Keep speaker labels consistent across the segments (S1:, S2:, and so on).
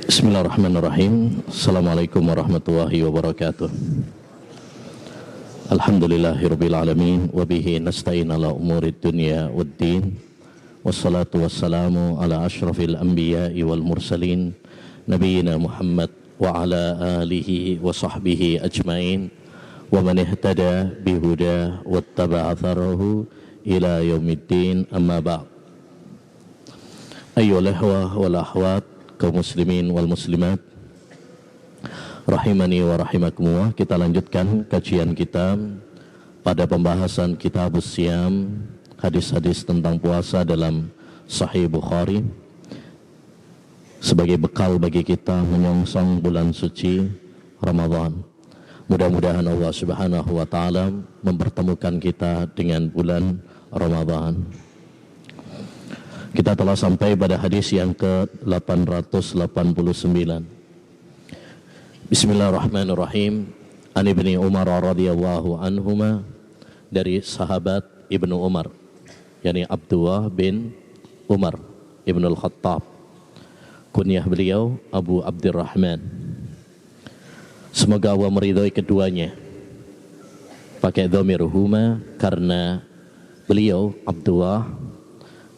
S1: Bismillahirrahmanirrahim. Assalamualaikum warahmatullahi wabarakatuh. Alhamdulillahirabbil alamin wa bihi nasta'in ala umurid dunya waddin. Wassalatu wassalamu ala asyrafil anbiya'i wal mursalin nabiyyina Muhammad wa ala alihi wa sahbihi ajmain wa man ihtada bihuda wattaba'a atharahu ila yaumiddin, amma ba'd. Ayyuhal ikhwah wal akhwat, kaum muslimin wal muslimat rahimani wa rahimakumullah. Kita lanjutkan kajian kita pada pembahasan Kitabus Siyam, hadis-hadis tentang puasa dalam Sahih Bukhari, sebagai bekal bagi kita menyongsong bulan suci Ramadan. Mudah-mudahan Allah Subhanahu wa taala mempertemukan kita dengan bulan Ramadan. Kita telah sampai pada hadis yang ke-889. Bismillahirrahmanirrahim. An Ibni Umar radhiyallahu anhuma, dari sahabat Ibnu Umar, yakni Abdullah bin Umar Ibnul Khattab. Kunyah beliau Abu Abdurrahman. Semoga Allah meridhai keduanya. Pakai dhamir huma karena beliau Abdullah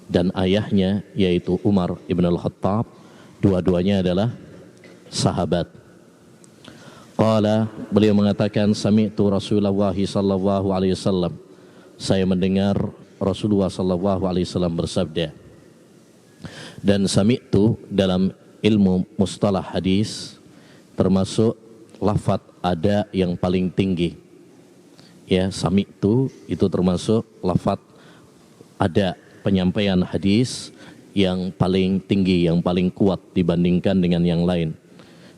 S1: dan ayahnya yaitu Umar ibn al-Khattab, dua-duanya adalah sahabat. Qala, beliau mengatakan, sami'tu Rasulullah sallallahu alaihi wasallam, saya mendengar Rasulullah sallallahu alaihi wasallam bersabda. Dan sami'tu dalam ilmu mustalah hadis termasuk lafaz ada yang paling tinggi. Ya, sami'tu itu termasuk lafaz ada, penyampaian hadis yang paling tinggi, yang paling kuat dibandingkan dengan yang lain.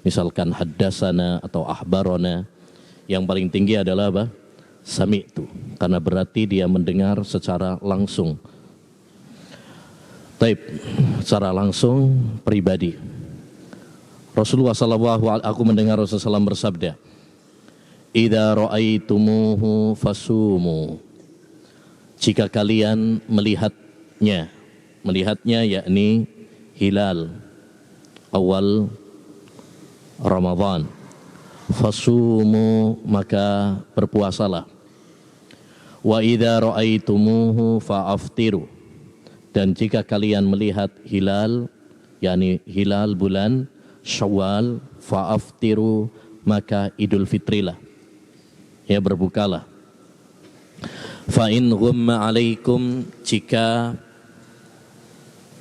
S1: Misalkan haddasana atau ahbarona, yang paling tinggi adalah apa? Sami'tu, karena berarti dia mendengar secara langsung. Taib, secara langsung pribadi. Rasulullah aku mendengar Rasulullah SAW bersabda, idza ra'aitumuhu fasumu, jika kalian melihatnya yakni hilal awal Ramadan, fasumu, maka berpuasalah. Wa idza ra'aitumuhu fa'aftiru, dan jika kalian melihat hilal yakni hilal bulan Syawal, fa'aftiru, maka Idul Fitrilah, ya, berbukalah. Fa in ghumma alaikum, jika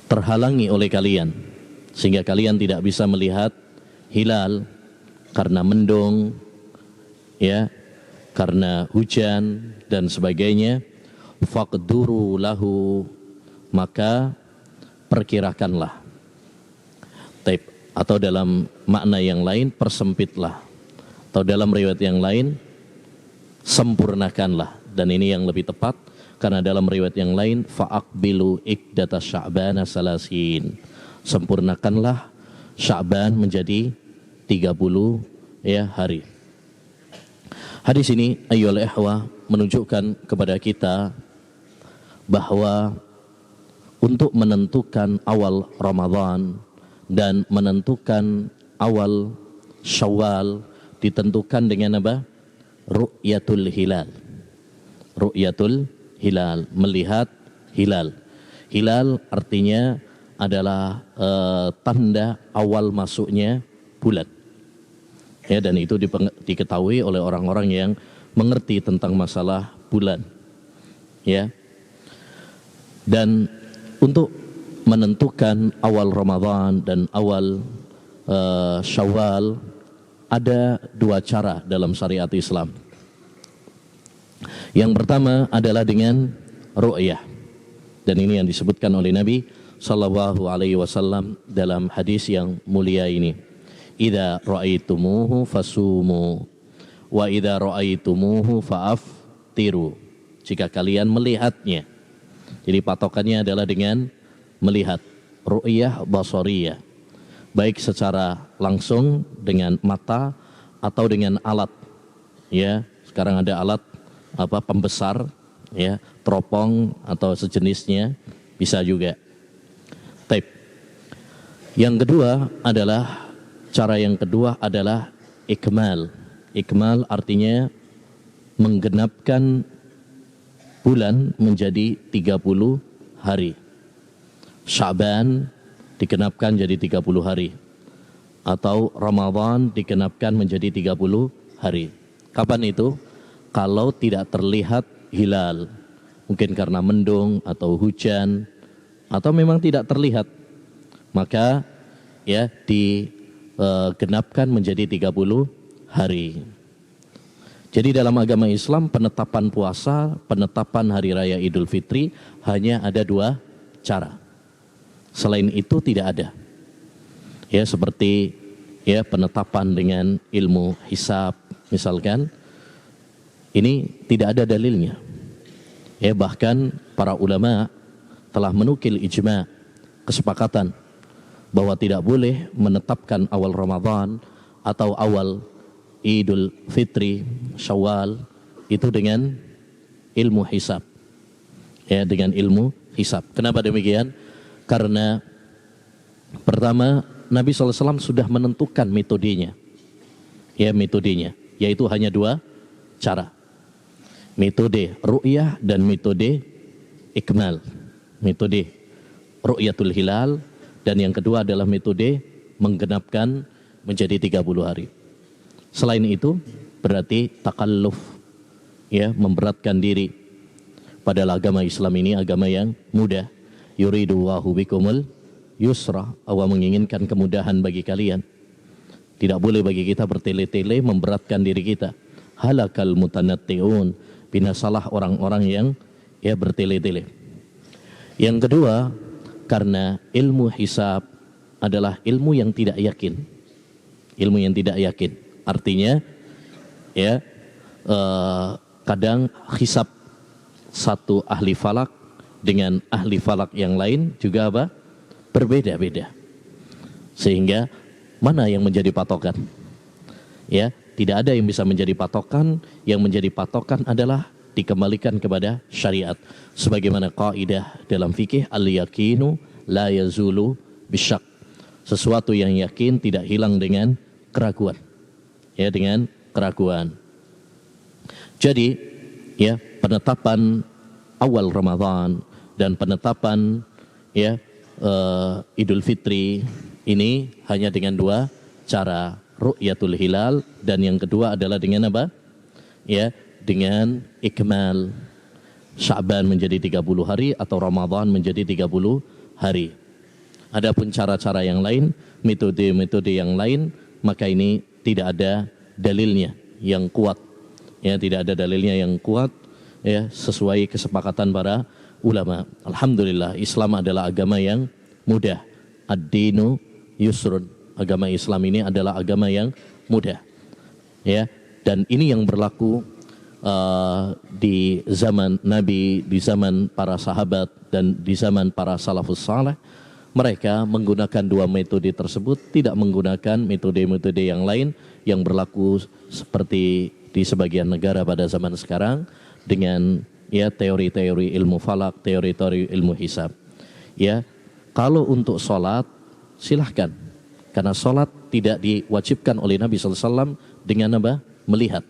S1: terhalangi oleh kalian sehingga kalian tidak bisa melihat hilal karena mendung, ya, karena hujan dan sebagainya, faqduru lahu, maka perkirakanlah. Taib, atau dalam makna yang lain persempitlah, atau dalam riwayat yang lain sempurnakanlah. Dan ini yang lebih tepat, karena dalam riwayat yang lain fa'aqbilu iqdata sya'bana salasin, sempurnakanlah Sya'ban menjadi 30 ya hari. Hadis ini ayyuhal ikhwah menunjukkan kepada kita bahwa untuk menentukan awal Ramadan dan menentukan awal Syawal ditentukan dengan apa? Ru'yatul hilal. Ru'yatul hilal, melihat hilal. Hilal artinya adalah tanda awal masuknya bulan. Ya, dan itu diketahui oleh orang-orang yang mengerti tentang masalah bulan. Ya. Dan untuk menentukan awal Ramadan dan awal Syawal ada dua cara dalam syariat Islam. Yang pertama adalah dengan ru'yah, dan ini yang disebutkan oleh Nabi sallallahu alaihi wasallam dalam hadis yang mulia ini. Idza ra'aitumuhu fasumu wa idza ra'aitumuhu fa'aftiru, jika kalian melihatnya. Jadi patokannya adalah dengan melihat, ru'yah basariyah, baik secara langsung dengan mata atau dengan alat. Ya, sekarang ada alat pembesar, ya, teropong atau sejenisnya, bisa juga. Taib. Yang kedua adalah cara yang kedua adalah ikmal. Ikmal artinya menggenapkan bulan menjadi 30 hari. Sya'ban digenapkan jadi 30 hari. Atau Ramadan digenapkan menjadi 30 hari. Kapan itu? Kalau tidak terlihat hilal. Mungkin karena mendung atau hujan atau memang tidak terlihat. Maka ya digenapkan menjadi 30 hari. Jadi dalam agama Islam penetapan puasa, penetapan hari raya Idul Fitri hanya ada 2 cara. Selain itu tidak ada. Ya seperti ya penetapan dengan ilmu hisab misalkan, ini tidak ada dalilnya. Ya bahkan para ulama telah menukil ijma, kesepakatan bahwa tidak boleh menetapkan awal Ramadan atau awal Idul Fitri, Syawal itu dengan ilmu hisab. Ya, dengan ilmu hisab. Kenapa demikian? Karena pertama Nabi SAW sudah menentukan metodenya. Ya, metodenya, yaitu hanya 2 cara. Metode ru'yah dan metode ikmal. Metode ru'yatul hilal dan yang kedua adalah metode menggenapkan menjadi 30 hari. Selain itu berarti takalluf, ya, memberatkan diri. Padahal agama Islam ini agama yang mudah. Yuridu Allahu bikumul yusra, Allah menginginkan kemudahan bagi kalian. Tidak boleh bagi kita bertele-tele memberatkan diri kita. Halakal mutanatti'un, binasalah orang-orang yang ya bertele-tele. Yang kedua, karena ilmu hisab adalah ilmu yang tidak yakin. Ilmu yang tidak yakin. Artinya ya kadang hisab satu ahli falak dengan ahli falak yang lain juga apa? Berbeda-beda. Sehingga mana yang menjadi patokan? Ya, tidak ada yang bisa menjadi patokan. Yang menjadi patokan adalah dikembalikan kepada syariat. Sebagaimana kaidah dalam fikih, al-yaqinu la yazulu bisyak. Sesuatu yang yakin tidak hilang dengan keraguan. Ya, dengan keraguan. Jadi, ya, penetapan awal Ramadan dan penetapan ya Idul Fitri ini hanya dengan 2 cara, ru'yatul hilal dan yang kedua adalah dengan apa? Ya, dengan ikmal. Sya'ban menjadi 30 hari atau Ramadan menjadi 30 hari. Adapun cara-cara yang lain, metode-metode yang lain, maka ini tidak ada dalilnya yang kuat. Ya, tidak ada dalilnya yang kuat ya sesuai kesepakatan para ulama. Alhamdulillah, Islam adalah agama yang mudah. Ad-dinu yusrun. Agama Islam ini adalah agama yang mudah. Ya, dan ini yang berlaku di zaman Nabi, di zaman para sahabat dan di zaman para salafus saleh. Mereka menggunakan 2 metode tersebut, tidak menggunakan metode-metode yang lain yang berlaku seperti di sebagian negara pada zaman sekarang dengan ya teori-teori ilmu falak, teori-teori ilmu hisab. Ya, kalau untuk sholat silahkan, karena sholat tidak diwajibkan oleh Nabi SAW dengan apa? Melihat.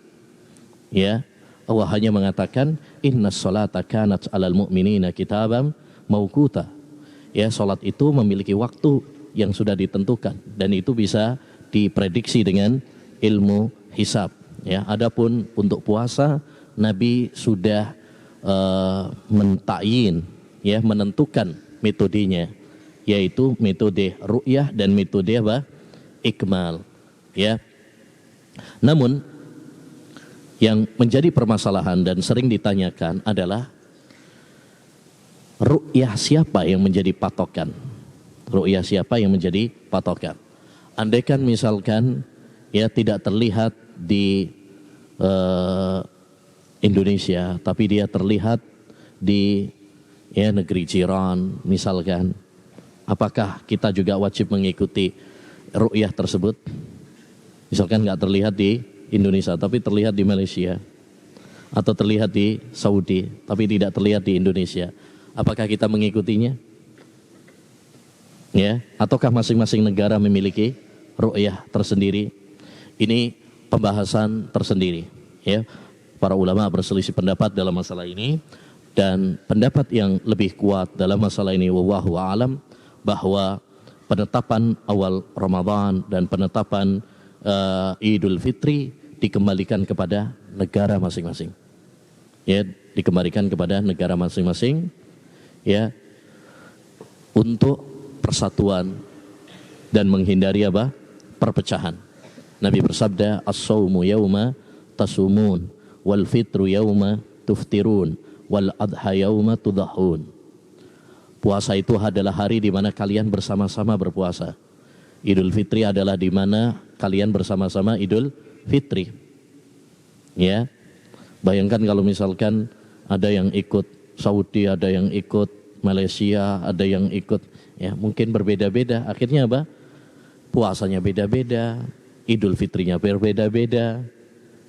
S1: Ya, Allah hanya mengatakan innas sholata kanat 'alal mu'minina kitaban mauquta. Ya, sholat itu memiliki waktu yang sudah ditentukan dan itu bisa diprediksi dengan ilmu hisab. Ya, adapun untuk puasa Nabi sudah mentakyin, ya, menentukan metodenya, yaitu metode ru'yah dan metode apa? Ikmal. Ya. Namun yang menjadi permasalahan dan sering ditanyakan adalah ru'yah siapa yang menjadi patokan? Ru'yah siapa yang menjadi patokan? Andaikan misalkan ya tidak terlihat di Indonesia, tapi dia terlihat di ya negeri jiran misalkan, apakah kita juga wajib mengikuti ru'yah tersebut? Misalkan nggak terlihat di Indonesia, tapi terlihat di Malaysia, atau terlihat di Saudi, tapi tidak terlihat di Indonesia. Apakah kita mengikutinya? Ya, ataukah masing-masing negara memiliki ru'yah tersendiri. Ini pembahasan tersendiri, ya. Para ulama berselisih pendapat dalam masalah ini, dan pendapat yang lebih kuat dalam masalah ini wallahu a'lam bahwa penetapan awal Ramadan dan penetapan Idul Fitri dikembalikan kepada negara masing-masing. Ya, dikembalikan kepada negara masing-masing, ya, untuk persatuan dan menghindari apa? Perpecahan. Nabi bersabda, as-sawmu yawma tasumun wal fitru yawma tuftirun wal adha yawma tudahun. Puasa itu adalah hari di mana kalian bersama-sama berpuasa. Idul Fitri adalah di mana kalian bersama-sama Idul Fitri. Ya. Bayangkan kalau misalkan ada yang ikut Saudi, ada yang ikut Malaysia, ada yang ikut, ya, mungkin berbeda-beda. Akhirnya apa? Puasanya beda-beda, Idul Fitrinya berbeda-beda,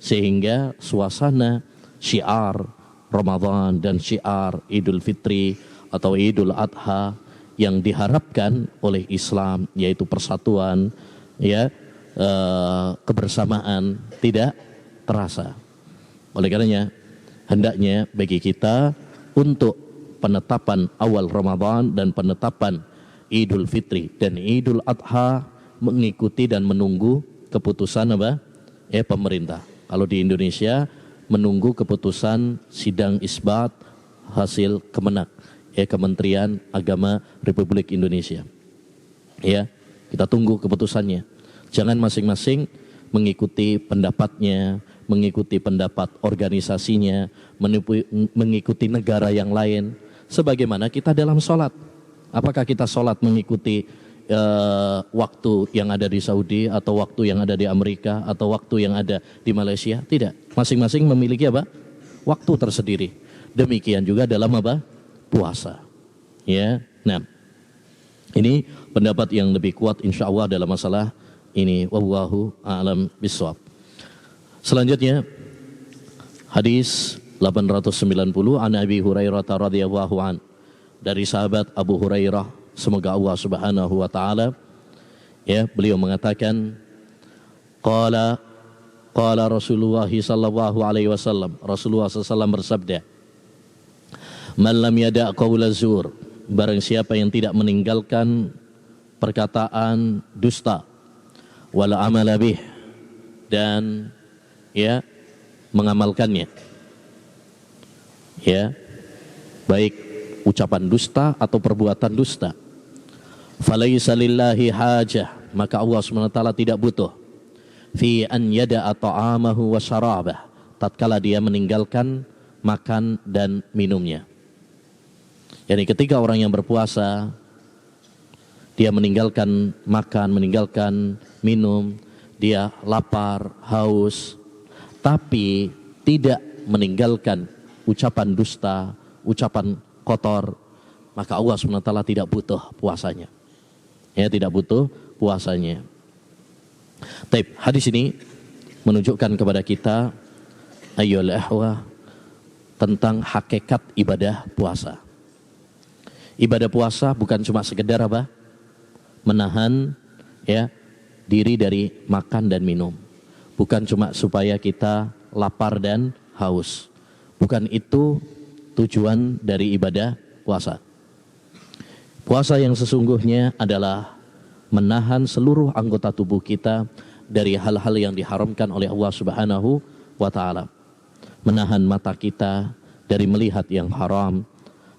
S1: sehingga suasana syiar Ramadan dan syiar Idul Fitri atau Idul Adha yang diharapkan oleh Islam, yaitu persatuan, ya, kebersamaan, tidak terasa. Oleh karenanya hendaknya bagi kita untuk penetapan awal Ramadan dan penetapan Idul Fitri dan Idul Adha mengikuti dan menunggu keputusan apa? Pemerintah. Kalau di Indonesia menunggu keputusan sidang isbat hasil Kemenak, Kementerian Agama Republik Indonesia. Ya, kita tunggu keputusannya. Jangan masing-masing mengikuti pendapatnya, mengikuti pendapat organisasinya, mengikuti negara yang lain. Sebagaimana kita dalam sholat. Apakah kita sholat mengikuti waktu yang ada di Saudi, atau waktu yang ada di Amerika, atau waktu yang ada di Malaysia? Tidak. Masing-masing memiliki apa? Waktu tersendiri. Demikian juga dalam apa? Puasa. Ya. Nah, ini pendapat yang lebih kuat insya Allah dalam masalah ini. Wallahu a'lam bishawab. Selanjutnya hadis 890 an Abi Hurairah radhiyallahu an, dari sahabat Abu Hurairah, semoga Allah Subhanahu wa taala, ya, beliau mengatakan, qala Rasulullah sallallahu alaihi wasallam, Rasulullah sallallahu bersabda, man lam yada' qaula zur, barang siapa yang tidak meninggalkan perkataan dusta, wala amala bih, dan, ya, mengamalkannya, ya, baik ucapan dusta atau perbuatan dusta, falaisa lillahi hajah, maka Allah SWT tidak butuh fi an yada'a ta'amahu wa syarabah, tatkala dia meninggalkan makan dan minumnya. Yani ketika orang yang berpuasa dia meninggalkan makan, meninggalkan minum, dia lapar, haus, tapi tidak meninggalkan ucapan dusta, ucapan kotor, maka Allah SWT tidak butuh puasanya. Ya, tidak butuh puasanya. Taib, hadis ini menunjukkan kepada kita, ayyuhal ikhwah, tentang hakikat ibadah puasa. Ibadah puasa bukan cuma sekedar apa? Menahan, ya, diri dari makan dan minum. Bukan cuma supaya kita lapar dan haus. Bukan itu tujuan dari ibadah puasa. Puasa yang sesungguhnya adalah menahan seluruh anggota tubuh kita dari hal-hal yang diharamkan oleh Allah Subhanahu wa taala. Menahan mata kita dari melihat yang haram,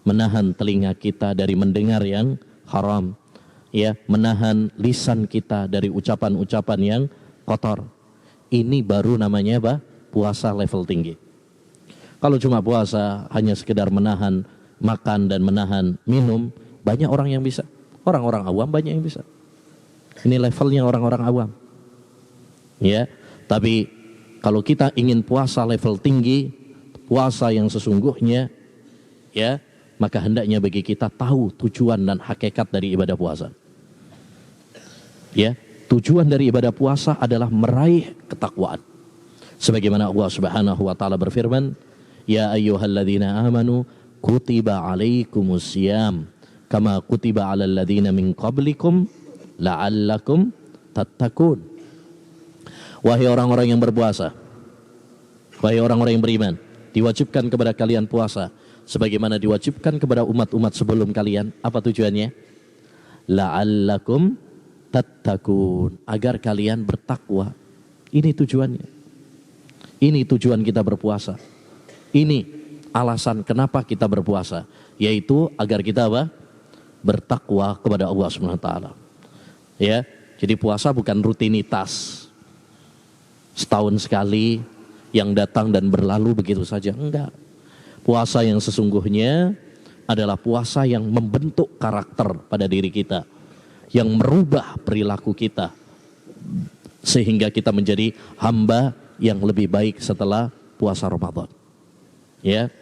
S1: menahan telinga kita dari mendengar yang haram, ya, menahan lisan kita dari ucapan-ucapan yang kotor. Ini baru namanya apa? Puasa level tinggi. Kalau cuma puasa hanya sekedar menahan makan dan menahan minum, banyak orang yang bisa. Orang-orang awam banyak yang bisa. Ini levelnya orang-orang awam. Ya, tapi kalau kita ingin puasa level tinggi, puasa yang sesungguhnya, ya, maka hendaknya bagi kita tahu tujuan dan hakikat dari ibadah puasa. Ya, tujuan dari ibadah puasa adalah meraih ketakwaan. Sebagaimana Allah Subhanahu wa taala berfirman, ya ayyuhalladzina amanu kutiba alaikumusiyam kama kutiba alal ladzina min qablikum la'allakum tattaqun. Wahai orang-orang yang berpuasa, wahai orang-orang yang beriman, diwajibkan kepada kalian puasa sebagaimana diwajibkan kepada umat-umat sebelum kalian. Apa tujuannya? La'allakum tattaqun, agar kalian bertakwa. Ini tujuannya. Ini tujuan kita berpuasa. Ini alasan kenapa kita berpuasa, yaitu agar kita apa? Bertakwa kepada Allah Subhanahu wa taala. Ya, jadi puasa bukan rutinitas setahun sekali yang datang dan berlalu begitu saja. Enggak. Puasa yang sesungguhnya adalah puasa yang membentuk karakter pada diri kita, yang merubah perilaku kita sehingga kita menjadi hamba yang lebih baik setelah puasa Ramadan. Ya.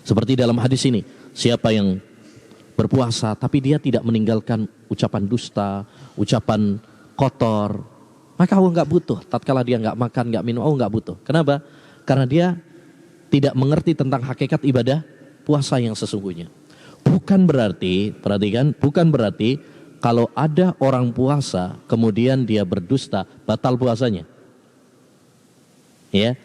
S1: Seperti dalam hadis ini, siapa yang berpuasa tapi dia tidak meninggalkan ucapan dusta, ucapan kotor, maka Allah nggak butuh. Tatkala dia nggak makan, nggak minum, Allah nggak butuh. Kenapa? Karena dia tidak mengerti tentang hakikat ibadah puasa yang sesungguhnya. Bukan berarti, perhatikan, bukan berarti kalau ada orang puasa kemudian dia berdusta, batal puasanya. Ya.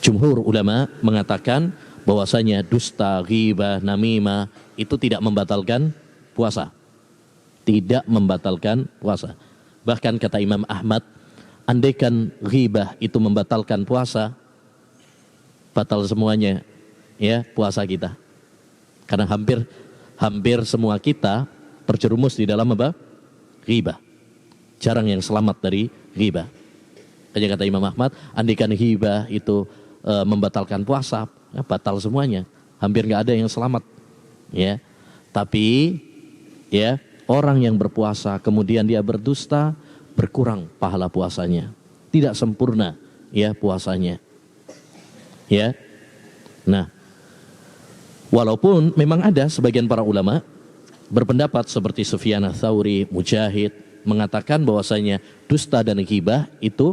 S1: Jumhur ulama mengatakan bahwasanya dusta, ghibah, namimah itu tidak membatalkan puasa. Tidak membatalkan puasa. Bahkan kata Imam Ahmad, andaikan ghibah itu membatalkan puasa, batal semuanya ya puasa kita. Karena hampir semua kita terjerumus di dalam apa? Ghibah. Jarang yang selamat dari ghibah. Hanya kata Imam Ahmad, andaikan ghibah itu membatalkan puasa, ya, batal semuanya. Hampir nggak ada yang selamat. Ya. Tapi ya, orang yang berpuasa kemudian dia berdusta, berkurang pahala puasanya. Tidak sempurna ya puasanya. Ya. Nah, walaupun memang ada sebagian para ulama berpendapat seperti Sufyan Ats-Tsauri, Mujahid mengatakan bahwasanya dusta dan ghibah itu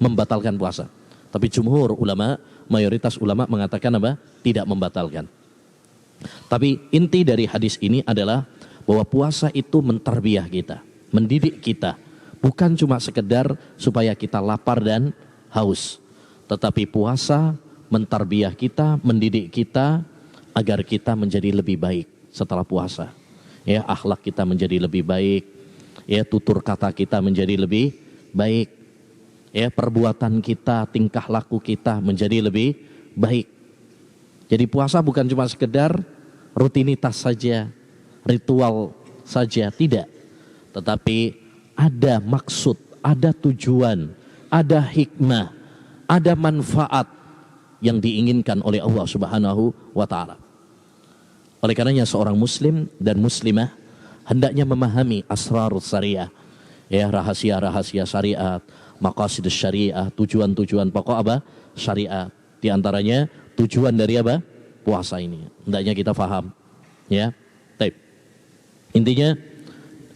S1: membatalkan puasa. Tapi jumhur ulama, mayoritas ulama mengatakan apa? Tidak membatalkan. Tapi inti dari hadis ini adalah bahwa puasa itu mentarbiyah kita, mendidik kita. Bukan cuma sekedar supaya kita lapar dan haus. Tetapi puasa mentarbiyah kita, mendidik kita agar kita menjadi lebih baik setelah puasa. Ya, akhlak kita menjadi lebih baik. Ya, tutur kata kita menjadi lebih baik. Ya, perbuatan kita, tingkah laku kita menjadi lebih baik. Jadi puasa bukan cuma sekedar rutinitas saja, ritual saja, tidak. Tetapi ada maksud, ada tujuan, ada hikmah, ada manfaat yang diinginkan oleh Allah Subhanahu wa taala. Oleh karenanya seorang muslim dan muslimah hendaknya memahami asrarus syariah, ya, rahasia-rahasia syariat, maqasid syariah, tujuan-tujuan pokok apa? Syariat. Di antaranya tujuan dari apa? Puasa ini. Hendaknya kita faham. Ya. Baik. Intinya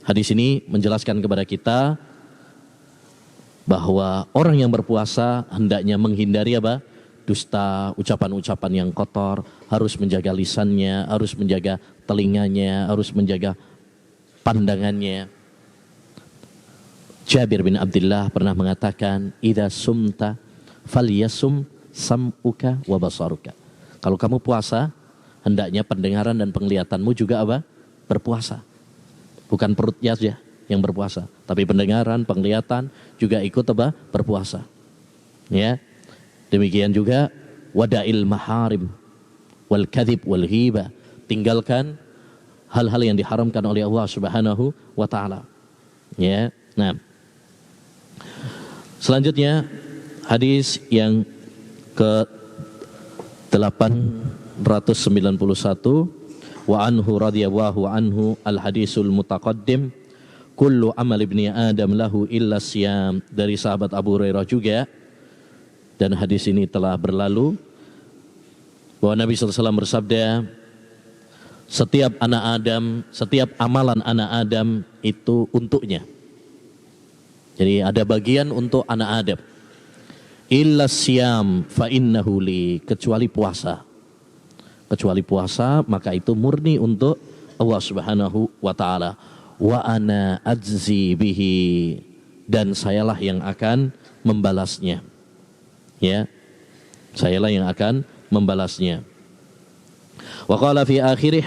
S1: hadis ini menjelaskan kepada kita bahwa orang yang berpuasa hendaknya menghindari apa? Dusta, ucapan-ucapan yang kotor, harus menjaga lisannya, harus menjaga telinganya, harus menjaga pandangannya. Jabir bin Abdullah pernah mengatakan, "Idza sumta falyasum sam'uka wa basaruka." Kalau kamu puasa, hendaknya pendengaran dan penglihatanmu juga apa? Berpuasa. Bukan perutnya saja yang berpuasa, tapi pendengaran, penglihatan juga ikut apa? Berpuasa. Ya. Demikian juga wada'il maharim wal kadhib wal ghibah. Tinggalkan hal-hal yang diharamkan oleh Allah Subhanahu wa taala. Ya. Nah, selanjutnya hadis yang ke 891 wa anhu radhiyallahu anhu al hadisul mutaqaddim kullu amal ibni adam lahu illa siyam, dari sahabat Abu Hurairah juga. Dan hadis ini telah berlalu bahwa Nabi SAW bersabda, setiap anak Adam, setiap amalan anak Adam itu untuknya. Jadi ada bagian untuk anak Adam. Illa siyam fa innahu li, kecuali puasa. Kecuali puasa, maka itu murni untuk Allah Subhanahu wa taala. wa ana ajzi bihi, dan sayalah yang akan membalasnya. Ya, sayalah yang akan membalasnya. Wa qala fi akhirih,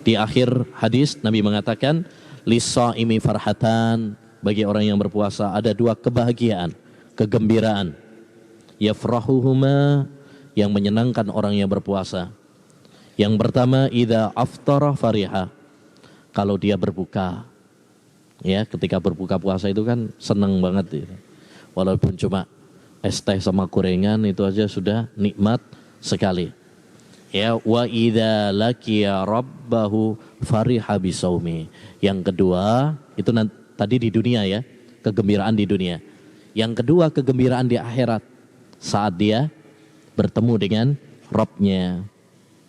S1: di akhir hadis Nabi mengatakan, lis-shaimi farhatan, bagi orang yang berpuasa ada dua kebahagiaan, kegembiraan. Yafrahuhuma, yang menyenangkan orang yang berpuasa. Yang pertama, idza aftara fariha, kalau dia berbuka. Ya, ketika berbuka puasa itu kan senang banget ya. Walaupun cuma es teh sama gorengan itu aja sudah nikmat sekali. Ya, wa idza laqiya rabbahu fariha bisaumi. Yang kedua, itu tadi di dunia ya, kegembiraan di dunia. Yang kedua, kegembiraan di akhirat, saat dia bertemu dengan Rabbnya,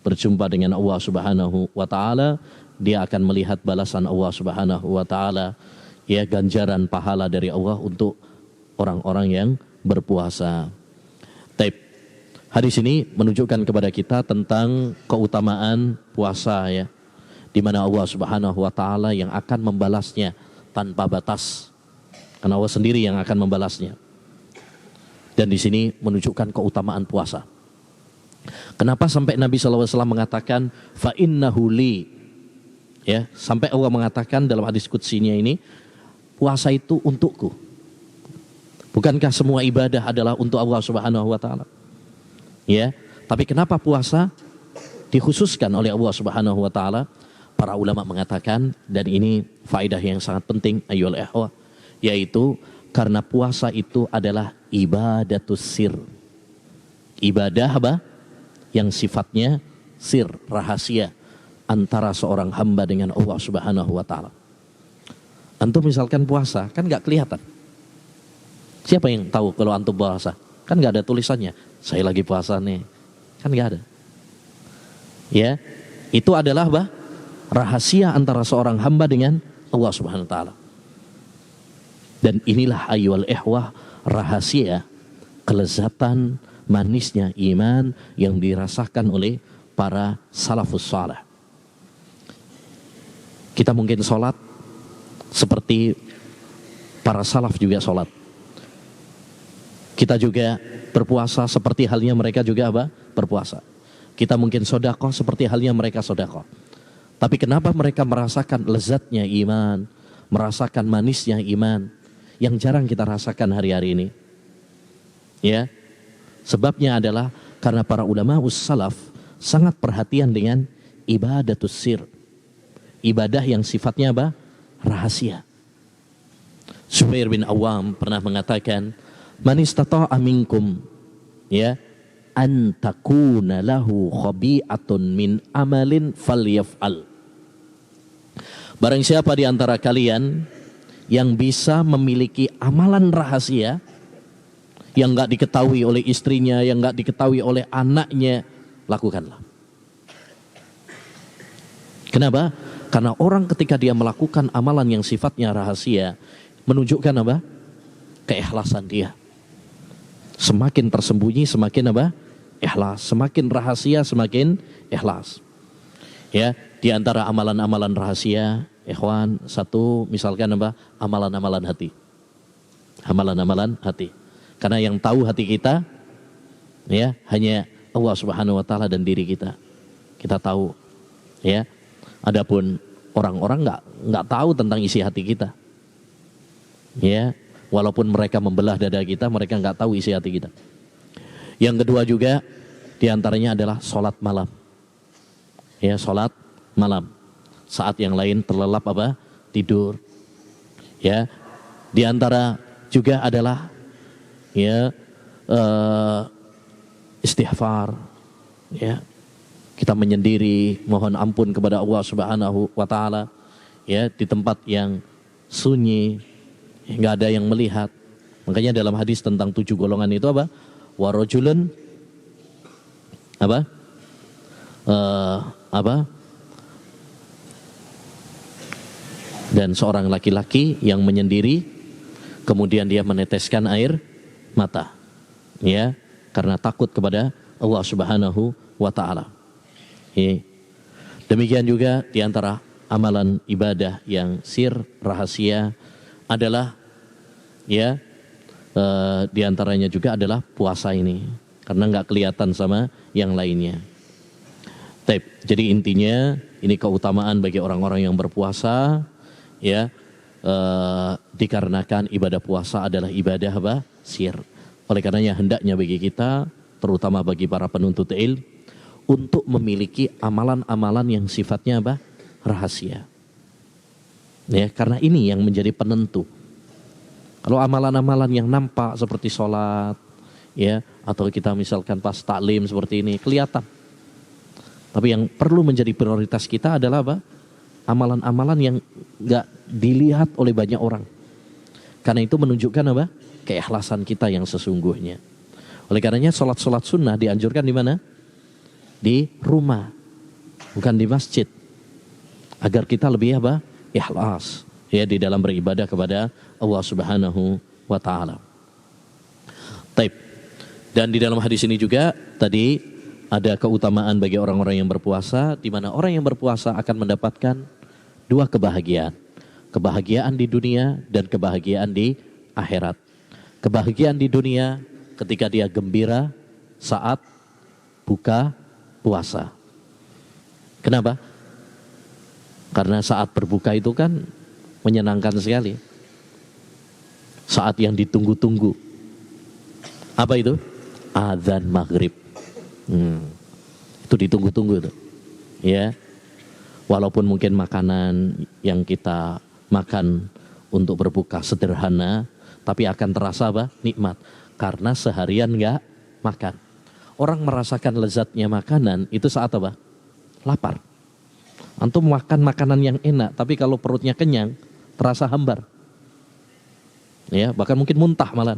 S1: berjumpa dengan Allah Subhanahu wa taala, dia akan melihat balasan Allah Subhanahu wa taala, ya, ganjaran pahala dari Allah untuk orang-orang yang berpuasa. Taib. Hadis ini menunjukkan kepada kita tentang keutamaan puasa ya, di mana Allah Subhanahu wa taala yang akan membalasnya tanpa batas. Karena Allah sendiri yang akan membalasnya. Dan di sini menunjukkan keutamaan puasa. Kenapa sampai Nabi SAW mengatakan fa innahu li? Ya, sampai Allah mengatakan dalam hadis qudsinya ini, puasa itu untukku. Bukankah semua ibadah adalah untuk Allah Subhanahu wa taala? Ya, tapi kenapa puasa dikhususkan oleh Allah Subhanahu wa taala? Para ulama mengatakan, dan ini faedah yang sangat penting ayyuhal ikhwah, yaitu karena puasa itu adalah ibadatus sir. Ibadah apa? Yang sifatnya sir, rahasia antara seorang hamba dengan Allah Subhanahu wa taala. Antum misalkan puasa, kan enggak kelihatan. Siapa yang tahu kalau antum puasa? Kan enggak ada tulisannya, saya lagi puasa nih. Kan enggak ada. Ya, itu adalah apa? Rahasia antara seorang hamba dengan Allah Subhanahu wa taala. Dan inilah ayyuhal ikhwah, rahasia kelezatan manisnya iman yang dirasakan oleh para salafus saleh. Kita mungkin sholat seperti para salaf juga sholat. Kita juga berpuasa seperti halnya mereka juga apa? Berpuasa. Kita mungkin sedekah seperti halnya mereka sedekah. Tapi kenapa mereka merasakan lezatnya iman, merasakan manisnya iman yang jarang kita rasakan hari-hari ini? Ya, sebabnya adalah karena para ulama salaf sangat perhatian dengan ibadatus sir. Ibadah yang sifatnya apa? Rahasia. Zubair bin Awam pernah mengatakan, man istata'a minkum ya an takuna lahu khabi'atun min amalin falyaf'al. Barang siapa di antara kalian yang bisa memiliki amalan rahasia yang enggak diketahui oleh istrinya, yang enggak diketahui oleh anaknya, lakukanlah. Kenapa? Karena orang ketika dia melakukan amalan yang sifatnya rahasia, menunjukkan apa? Keikhlasan dia. Semakin tersembunyi semakin apa? Ikhlas. Semakin rahasia semakin ikhlas. Ya, di antara amalan-amalan rahasia, ikhwan, satu misalkan apa? Amalan-amalan hati. Amalan-amalan hati. Karena yang tahu hati kita ya hanya Allah Subhanahu wa taala dan diri kita. Kita tahu ya. Adapun orang-orang enggak tahu tentang isi hati kita. Ya, walaupun mereka membelah dada kita, mereka enggak tahu isi hati kita. Yang kedua juga diantaranya adalah sholat malam. Ya, sholat malam. Saat yang lain terlelap apa? Tidur. Ya, diantara juga adalah ya istighfar. Ya, kita menyendiri, mohon ampun kepada Allah Subhanahu wa taala ya di tempat yang sunyi, enggak ada yang melihat. Makanya dalam hadis tentang 7 golongan itu apa? Wa rajulun dan seorang laki-laki yang menyendiri kemudian dia meneteskan air mata ya karena takut kepada Allah Subhanahu wa taala. Demikian juga di antara amalan ibadah yang sir, rahasia adalah ya diantaranya juga adalah puasa ini, karena nggak kelihatan sama yang lainnya. Jadi intinya ini keutamaan bagi orang-orang yang berpuasa, ya dikarenakan ibadah puasa adalah ibadah apa? Sir. Oleh karenanya hendaknya bagi kita, terutama bagi para penuntut ilmu, untuk memiliki amalan-amalan yang sifatnya apa? Rahasia. Ya, karena ini yang menjadi penentu. Kalau amalan-amalan yang nampak seperti sholat, ya, atau kita misalkan pas taklim seperti ini kelihatan. Tapi yang perlu menjadi prioritas kita adalah apa? Amalan-amalan yang nggak dilihat oleh banyak orang. Karena itu menunjukkan apa? Keikhlasan kita yang sesungguhnya. Oleh karenanya sholat-sholat sunnah dianjurkan di mana? Di rumah, bukan di masjid. Agar kita lebih apa? Ikhlas. Ya, di dalam beribadah kepada Allah Subhanahu wa taala. Taib. Dan di dalam hadis ini juga tadi ada keutamaan bagi orang-orang yang berpuasa, di mana orang yang berpuasa akan mendapatkan dua kebahagiaan. Kebahagiaan di dunia dan kebahagiaan di akhirat. Kebahagiaan di dunia ketika dia gembira saat buka puasa. Kenapa? Karena saat berbuka itu kan menyenangkan sekali. Saat yang ditunggu-tunggu. Apa itu? Adzan maghrib. Itu ditunggu-tunggu itu. Ya. Walaupun mungkin makanan yang kita makan untuk berbuka sederhana, tapi akan terasa apa? Nikmat. Karena seharian enggak makan. Orang merasakan lezatnya makanan itu saat apa? Lapar. Antum makan makanan yang enak, tapi kalau perutnya kenyang, terasa hambar. Ya, bahkan mungkin muntah malah.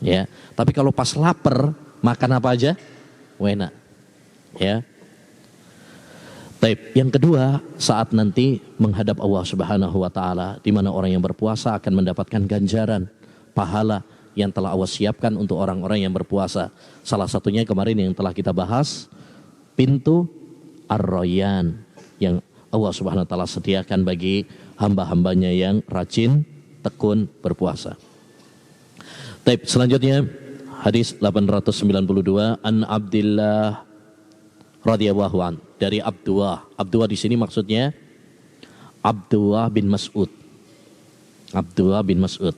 S1: Ya, tapi kalau pas lapar, makan apa aja? Enak. Ya. Baik, yang kedua, saat nanti menghadap Allah Subhanahu wa taala, di mana orang yang berpuasa akan mendapatkan ganjaran pahala yang telah Allah siapkan untuk orang-orang yang berpuasa. Salah satunya kemarin yang telah kita bahas, pintu Ar-Rayyan yang Allah Subhanahu wa taala sediakan bagi hamba-hambanya yang rajin tekun berpuasa. Baik, selanjutnya hadis 892 an Abdillah radhiyallahu an, dari Abdullah. Abdullah di sini maksudnya Abdullah bin Mas'ud. Abdullah bin Mas'ud.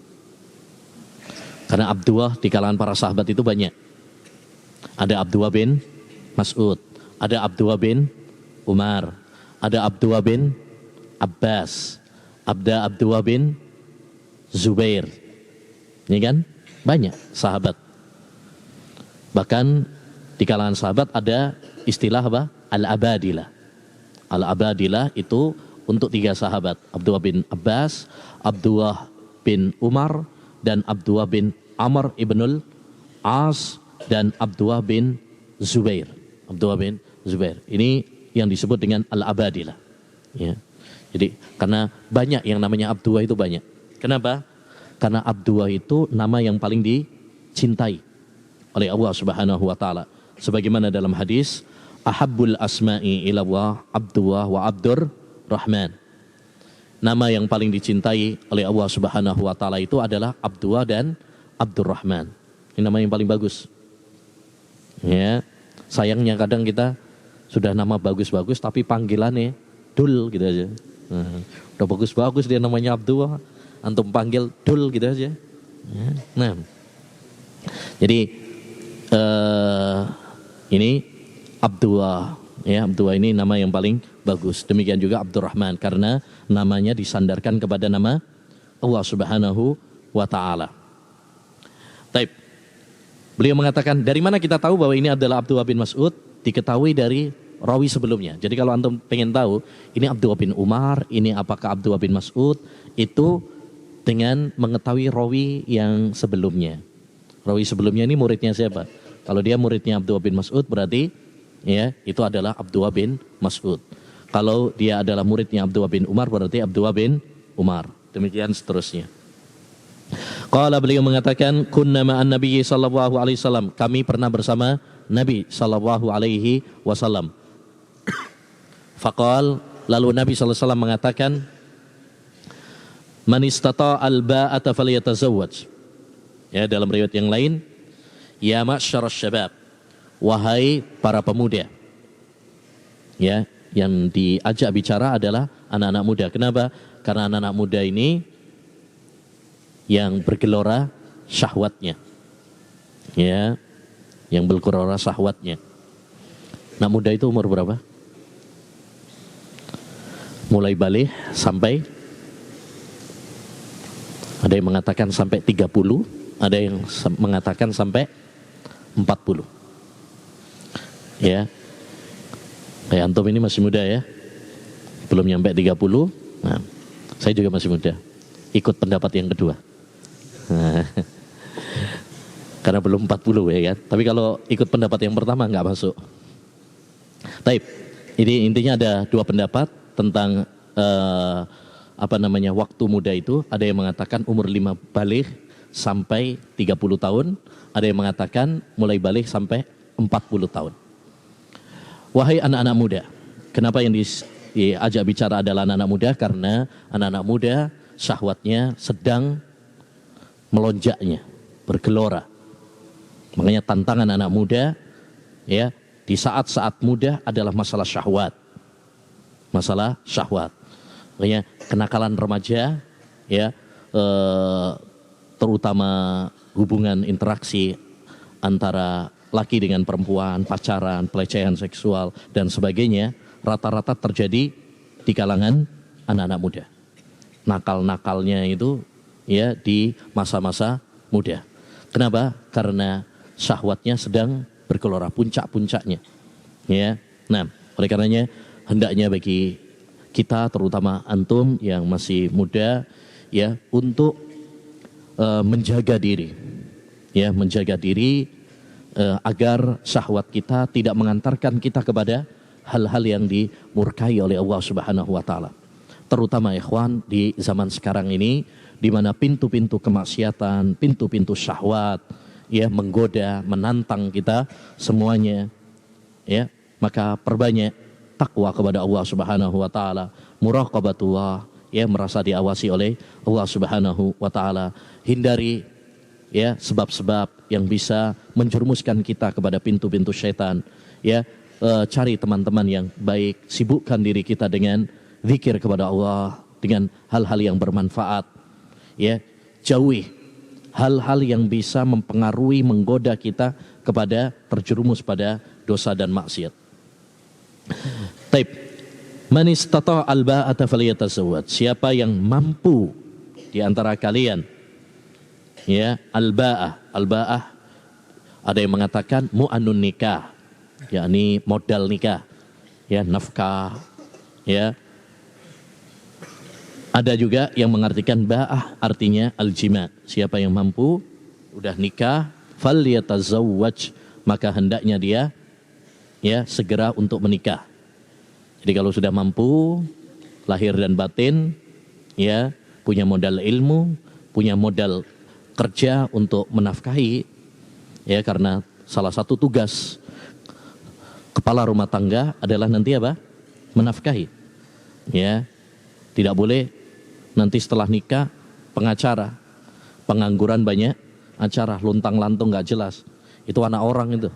S1: Karena Abdullah di kalangan para sahabat itu banyak. Ada Abdullah bin Mas'ud, ada Abdullah bin Umar, ada Abdullah bin Abbas, ada Abdullah bin Zubair. Ini kan banyak sahabat. Bahkan di kalangan sahabat ada istilah apa? Al-Abadilah. Al-Abadilah itu untuk 3 sahabat. Abdullah bin Abbas, Abdullah bin Umar, dan Abdullah bin Amr ibnul As, dan Abdullah bin Zubair. Abdullah bin Zubair. Ini yang disebut dengan Al-Abadilah. Ya. Jadi karena banyak yang namanya Abdullah itu banyak. Kenapa? Karena Abdullah itu nama yang paling dicintai oleh Allah Subhanahu wa taala. Sebagaimana dalam hadis, ahabbul asma'i ila Allah Abdullah wa Abdur Rahman. Nama yang paling dicintai oleh Allah Subhanahu wa taala itu adalah Abdullah dan Abdurrahman. Ini nama yang paling bagus. Ya. Sayangnya kadang kita sudah nama bagus-bagus tapi panggilannya Dul gitu aja. Nah, udah bagus-bagus dia namanya Abdullah, antum panggil Dul gitu aja. Ya. Nah. Jadi ini Abdullah, ya, Abdullah ini nama yang paling bagus. Demikian juga Abdurrahman karena namanya disandarkan kepada nama Allah Subhanahu wa taala. Taib. Beliau mengatakan, dari mana kita tahu bahwa ini adalah Abdullah bin Mas'ud? Diketahui dari rawi sebelumnya. Jadi kalau antum pengen tahu ini Abdullah bin Umar, ini apakah Abdullah bin Mas'ud, itu dengan mengetahui rawi yang sebelumnya. Rawi sebelumnya ini muridnya siapa? Kalau dia muridnya Abdullah bin Mas'ud berarti ya itu adalah Abdullah bin Mas'ud. Kalau dia adalah muridnya Abdullah bin Umar berarti Abdullah bin Umar. Demikian seterusnya. Qala, beliau mengatakan, kunna ma'an Nabi sallallahu alaihi wasallam, kami pernah bersama Nabi sallallahu alaihi wasallam. Faqal, Lalu Nabi SAW mengatakan, man istata'al ba'ata falyatazawwaj. Ya, dalam riwayat yang lain, ya ma'syarasy syabab, wahai para pemuda. Ya, yang diajak bicara adalah anak-anak muda. Kenapa? Karena anak-anak muda ini yang bergelora syahwatnya. Ya, yang bergelora syahwatnya. Anak muda itu umur berapa? Mulai balik sampai, ada yang mengatakan sampai 30, ada yang mengatakan sampai 40. Ya. Kayak antum ini masih muda ya. Belum nyampe 30. Nah, saya juga masih muda. Ikut pendapat yang kedua. Nah, karena belum 40 ya kan. Tapi kalau ikut pendapat yang pertama nggak masuk. Taib. Ini intinya ada dua pendapat tentang waktu muda itu. Ada yang mengatakan umur 5 balik sampai 30 tahun. Ada yang mengatakan mulai balik sampai 40 tahun. Wahai anak-anak muda, kenapa yang diajak bicara adalah anak-anak muda? Karena anak-anak muda syahwatnya sedang melonjaknya, bergelora. Makanya tantangan anak muda ya di saat-saat muda adalah masalah syahwat. Masalah syahwat. Makanya kenakalan remaja ya terutama hubungan interaksi antara laki dengan perempuan, pacaran, pelecehan seksual dan sebagainya rata-rata terjadi di kalangan anak-anak muda. Nakal-nakalnya itu ya di masa-masa muda. Kenapa? Karena syahwatnya sedang bergelora, puncak-puncaknya. Ya. Nah, oleh karenanya hendaknya bagi kita terutama antum yang masih muda ya untuk menjaga diri. Ya, menjaga diri agar syahwat kita tidak mengantarkan kita kepada hal-hal yang dimurkai oleh Allah Subhanahu wa taala. Terutama ikhwan di zaman sekarang ini di mana pintu-pintu kemaksiatan, pintu-pintu syahwat ya menggoda, menantang kita semuanya. Ya, maka perbanyak takwa kepada Allah Subhanahu wa taala, muraqabatullah, ya merasa diawasi oleh Allah Subhanahu wa taala. Hindari ya sebab-sebab yang bisa menjerumuskan kita kepada pintu-pintu syaitan. Ya, cari teman-teman yang baik, sibukkan diri kita dengan zikir kepada Allah, dengan hal-hal yang bermanfaat. Ya, jauhi hal-hal yang bisa mempengaruhi, menggoda kita kepada terjerumus pada dosa dan maksiat. Taib. Man istata'a al-ba'ata falyatazawwaj. Siapa yang mampu di antara kalian ya al-ba'ah. Al-ba'ah ada yang mengatakan mu'annun nikah, yakni modal nikah, ya nafkah, ya. Ada juga yang mengartikan ba'ah artinya al-jima. Siapa yang mampu udah nikah, falyatazawwaj, maka hendaknya dia ya segera untuk menikah. Jadi kalau sudah mampu lahir dan batin, ya punya modal ilmu, punya modal kerja untuk menafkahi, ya karena salah satu tugas kepala rumah tangga adalah nanti apa? Menafkahi. Ya, tidak boleh nanti setelah nikah pengacara, pengangguran banyak, acara luntang-lantung nggak jelas. Itu anak orang itu.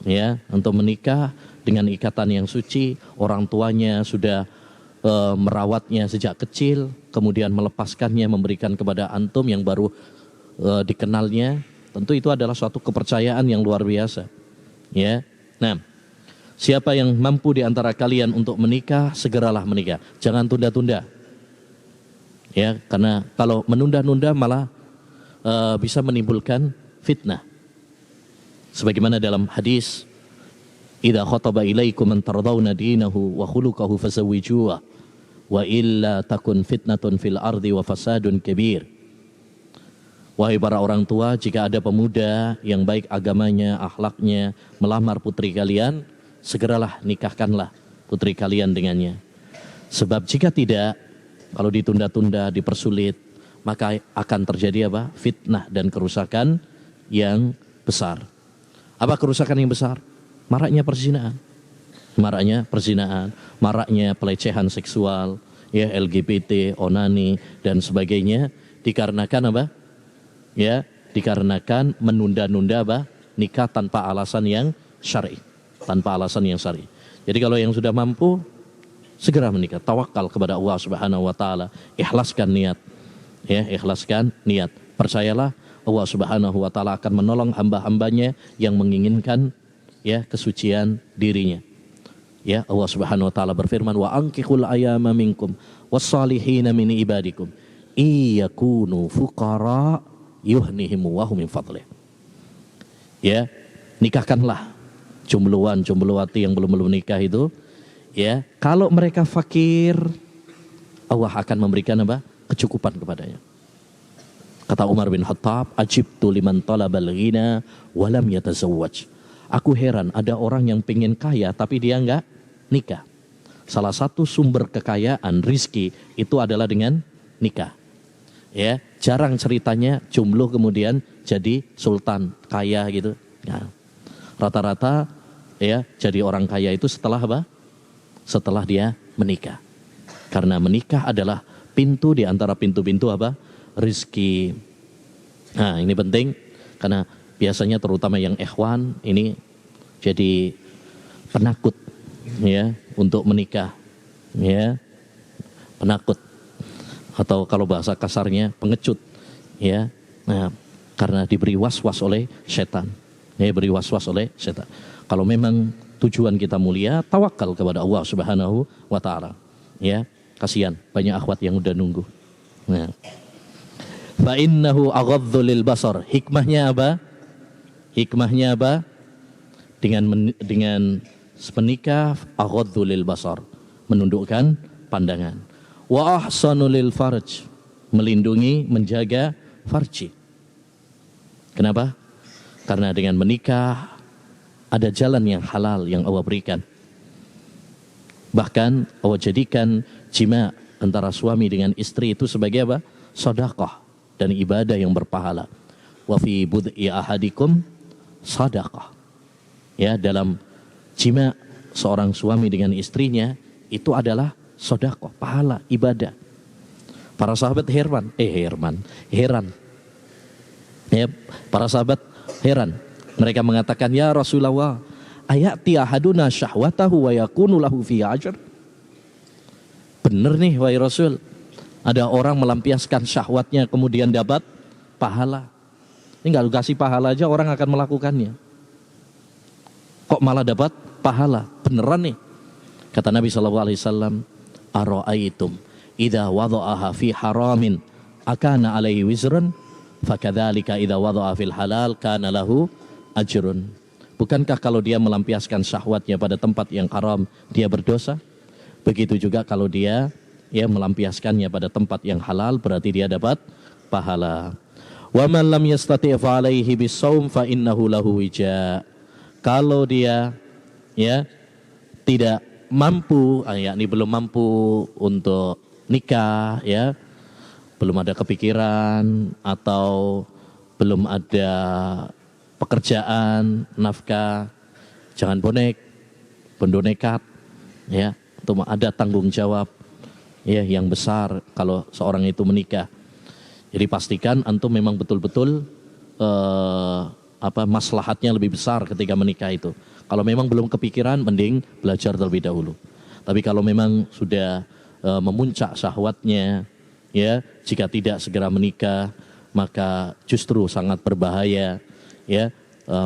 S1: Ya, untuk menikah dengan ikatan yang suci, orang tuanya sudah merawatnya sejak kecil, kemudian melepaskannya, memberikan kepada antum yang baru dikenalnya, tentu itu adalah suatu kepercayaan yang luar biasa. Ya, nah, siapa yang mampu di antara kalian untuk menikah, segeralah menikah, jangan tunda-tunda. Ya, karena kalau menunda-nunda malah bisa menimbulkan fitnah. Sebagaimana dalam hadis, idza khataba ilaikum man tardawna dinahu wa khuluquhu fazawwijuhu wa illa takun fitnatun fil ardi wa fasadun kabir. Wahai para orang tua, jika ada pemuda yang baik agamanya, akhlaknya, melamar putri kalian, segeralah nikahkanlah putri kalian dengannya. Sebab jika tidak, kalau ditunda-tunda, dipersulit, maka akan terjadi apa? Fitnah dan kerusakan yang besar. Apa kerusakan yang besar? Maraknya perzinahan. maraknya perzinaan, maraknya pelecehan seksual, ya LGBT, onani dan sebagainya dikarenakan apa? Ya, dikarenakan menunda-nunda apa? Nikah tanpa alasan yang syar'i, tanpa alasan yang syar'i. Jadi kalau yang sudah mampu segera menikah, tawakal kepada Allah Subhanahu wa taala, ikhlaskan niat. Ya, ikhlaskan niat. Percayalah Allah Subhanahu wa taala akan menolong hamba-hambanya yang menginginkan ya kesucian dirinya. Ya, Allah Subhanahu wa taala berfirman, wa ankihul ayama minkum wassalihina min ibadikum iyakunu fuqara yuhnihimu wa hum min fadlih. Ya, nikahkanlah jombloan-jomblowati yang belum nikah itu, ya, kalau mereka fakir Allah akan memberikan apa? Kecukupan kepadanya. Kata Umar bin Khattab, ajibtu liman talabal ghina wa lam yatazawwaj. Aku heran ada orang yang pengen kaya tapi dia enggak nikah. Salah satu sumber kekayaan rizki itu adalah dengan nikah. Ya, jarang ceritanya jomblo kemudian jadi sultan kaya gitu. Nah, rata-rata ya jadi orang kaya itu setelah apa? Setelah dia menikah. Karena menikah adalah pintu di antara pintu-pintu apa? Rizki. Nah, ini penting karena biasanya terutama yang ikhwan ini jadi penakut ya untuk menikah, ya, penakut atau kalau bahasa kasarnya pengecut, ya. Nah, karena diberi was-was oleh setan, ya, beri was-was oleh setan. Kalau memang tujuan kita mulia, tawakal kepada Allah Subhanahu wa taala, ya. Kasihan banyak akhwat yang udah nunggu. Nah, fa innahu aghaddu lil basar. Hikmahnya apa? Hikmahnya apa? Dengan menikah aghaddu lil basar, menundukkan pandangan. Wa ahsanu lil farj, melindungi, menjaga farji. Kenapa? Karena dengan menikah ada jalan yang halal yang Allah berikan. Bahkan Allah jadikan jima antara suami dengan istri itu sebagai apa? Sedekah dan ibadah yang berpahala. Wa fi bud'i ahadikum sadaqah. Ya, dalam jima seorang suami dengan istrinya itu adalah sedekah, pahala, ibadah. Para sahabat heran. Ya, para sahabat heran. Mereka mengatakan, ya Rasulullah, ayati ahaduna syahwatahu wa yakunu lahu fi ajr. Benar nih wahai Rasul, ada orang melampiaskan syahwatnya kemudian dapat pahala. Ini enggak kasih pahala aja orang akan melakukannya. Kok malah dapat pahala? Beneran nih. Kata Nabi SAW, ara'aitum idza wada'aha fi haramin akana alaihi wizrun fakadzalika idza wada'a fil halal kana lahu ajrun. Bukankah kalau dia melampiaskan syahwatnya pada tempat yang haram dia berdosa? Begitu juga kalau dia melampiaskannya pada tempat yang halal berarti dia dapat pahala. Wa man lam yastati' fa alaihi bisawm fa innahu lahu wija. Kalau dia tidak mampu, yakni belum mampu untuk nikah, ya, belum ada kepikiran atau belum ada pekerjaan, nafkah, jangan nekat, ya, untuk ada tanggung jawab, ya, yang besar kalau seorang itu menikah. Jadi pastikan antum memang betul-betul maslahatnya lebih besar ketika menikah itu. Kalau memang belum kepikiran, mending belajar terlebih dahulu. Tapi kalau memang sudah memuncak syahwatnya, ya, jika tidak segera menikah, maka justru sangat berbahaya, ya,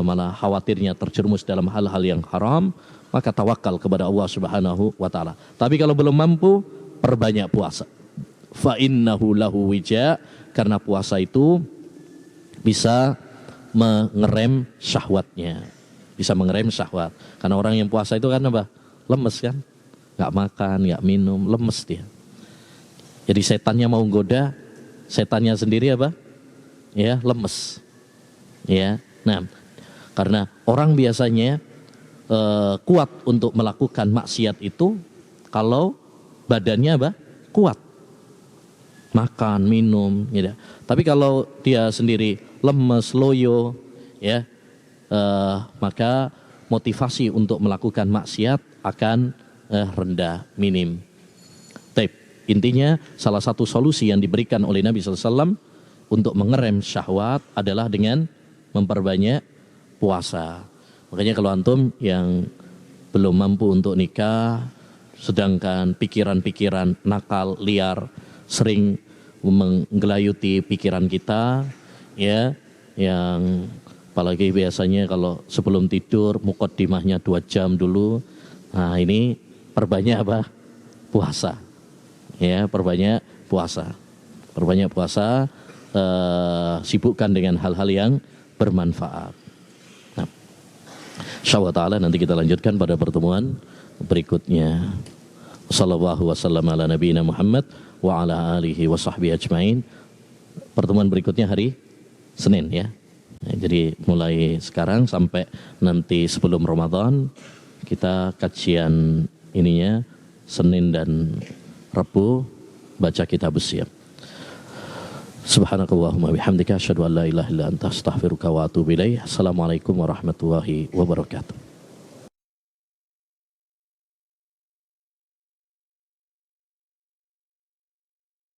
S1: malah khawatirnya terjerumus dalam hal-hal yang haram, maka tawakal kepada Allah Subhanahu wa taala. Tapi kalau belum mampu, perbanyak puasa. Fa innahu lahu wija, karena puasa itu bisa mengerem syahwatnya. Bisa mengerem syahwat. Karena orang yang puasa itu kan apa? Lemes kan? Gak makan, gak minum, lemes dia. Jadi setannya mau goda, setannya sendiri apa? Ya, lemes. Ya. Nah, karena orang biasanya kuat untuk melakukan maksiat itu kalau badannya apa? Kuat. Makan, minum, gitu. Tapi kalau dia sendiri lemes, loyo, ya, maka motivasi untuk melakukan maksiat akan rendah, minim. Intinya salah satu solusi yang diberikan oleh Nabi SAW untuk mengerem syahwat adalah dengan memperbanyak puasa. Makanya kalau antum yang belum mampu untuk nikah, sedangkan pikiran-pikiran nakal, liar, sering menggelayuti pikiran kita, ya, yang apalagi biasanya kalau sebelum tidur muqaddimahnya 2 jam dulu. Nah ini perbanyak apa? Puasa. Ya, perbanyak puasa. Perbanyak puasa, sibukkan dengan hal-hal yang bermanfaat. Nah, insyaallah ta'ala nanti kita lanjutkan pada pertemuan berikutnya. Sallallahu wasallam ala nabiyina Muhammad wa ala alihi wa sahbihi ajmain. Pertemuan berikutnya hari Senin ya. Nah, jadi mulai sekarang sampai nanti sebelum Ramadan kita kajian ininya Senin dan Rabu baca kitab Siyam. Subhanakallahumma bihamdika asyhadu an la ilaha illa anta astaghfiruka wa atubu ilaik. Assalamualaikum warahmatullahi wabarakatuh.